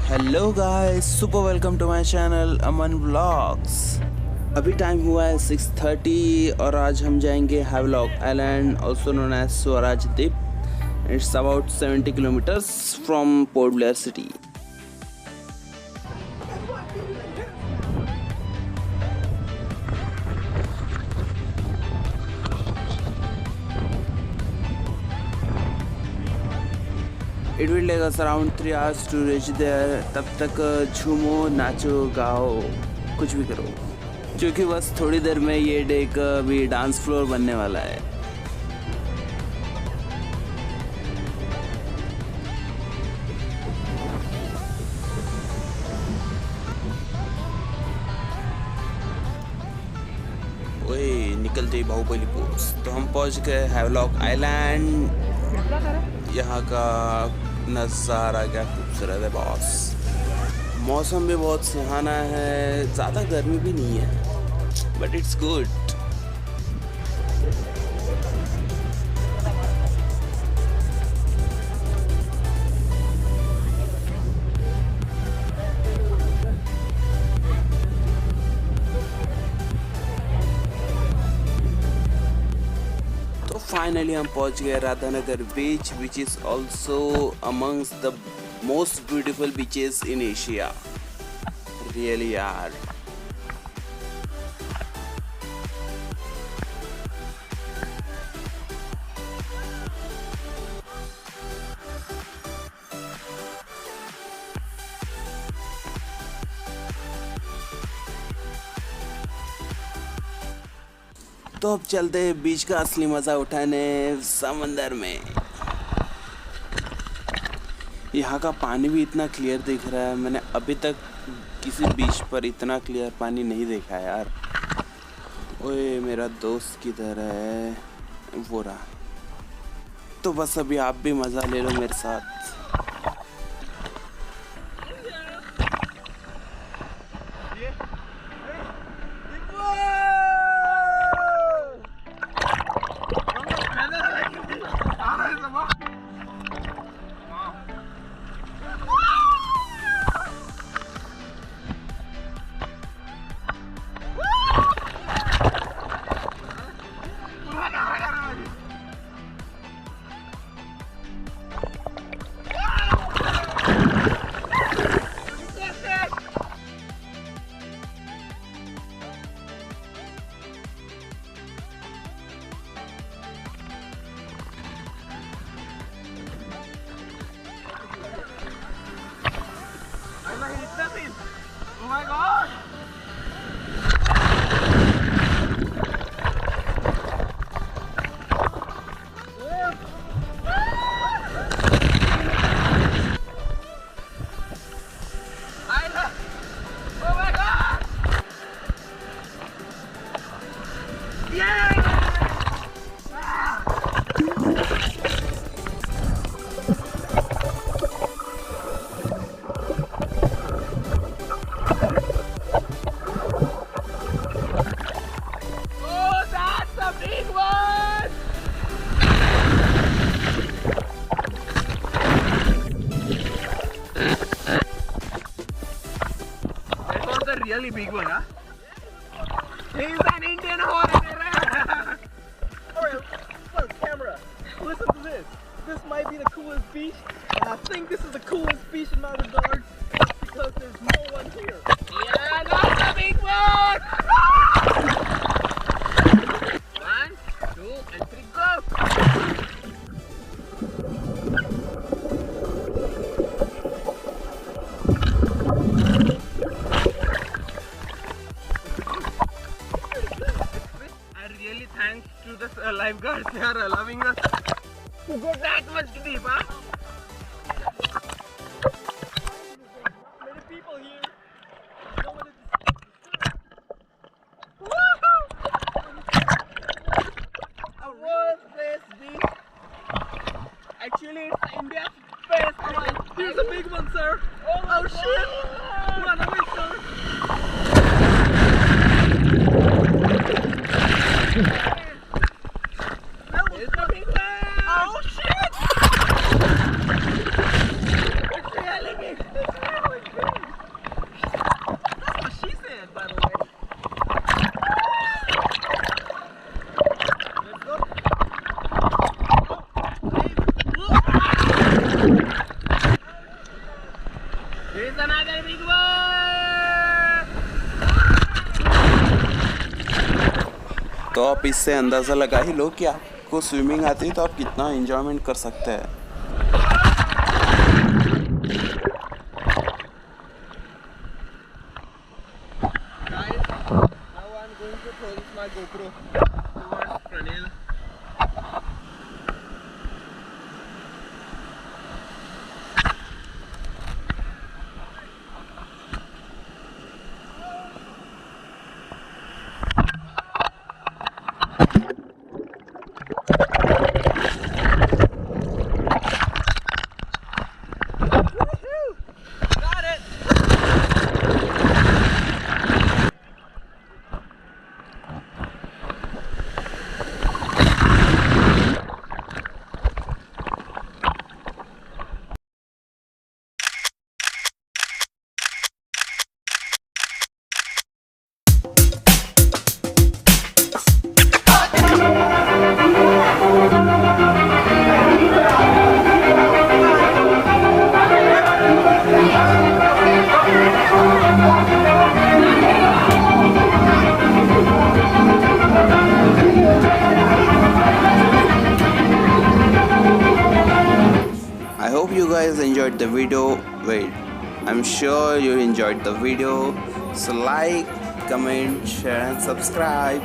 Hello guys, super welcome to my channel Aman vlogs. अभी time हुआ है 6:30 और आज हम जाएंगे Havelock island, also known as Swaraj Dweep. It's about 70 kilometres from Port Blair city. It will take us around 3 hours to reach there. तब तक झूमो, नाचो, गाओ, कुछ भी करो, क्योंकि बस थोड़ी देर में ये डे का भी डांस फ्लोर बनने वाला है। ओए निकलते बाहुबली पोस्ट तो हम पहुंच गए हैवलॉक आइलैंड। यहाँ का नज़ारा क्या खूबसूरत है बॉस। मौसम भी बहुत सुहाना है, ज़्यादा गर्मी भी नहीं है, बट इट्स गुड। फाइनली हम पहुंच गए Radhanagar beach, which is also amongst the most beautiful beaches in Asia. Really यार। तो अब चलते हैं बीच का असली मज़ा उठाने समंदर में। यहाँ का पानी भी इतना क्लियर दिख रहा है, मैंने अभी तक किसी बीच पर इतना क्लियर पानी नहीं देखा यार। ओए मेरा दोस्त किधर है? वो रहा। तो बस अभी आप भी मज़ा ले लो मेरे साथ। Oh my God! Oh my God! Yeah! Really big one, huh? He's an Indian horse. Alright, look, camera. Listen to this. This might be the coolest beach, and I think this is the coolest beach in my regard because there's no one here. Yeah, that's a big one. 1, 2, and 3, go. Thanks to the lifeguards, they are allowing us to go that much deep, huh? Many people here. No one is. Woohoo! What's this beach? Actually, it's India's best one. Here's a big one, sir. Oh shit! Run away, sir. It's a big one. Oh shit! It's really big. There's another big one. तो आप इससे अंदाज़ा लगा ही लो कि आपको swimming आती है तो आप कितना एंजॉयमेंट कर सकते हैं। Guys, now I'm going to throw this my GoPro towards Pranil. Got it! I hope you guys enjoyed the video. Wait, I'm sure you enjoyed the video. So like, comment, share and subscribe.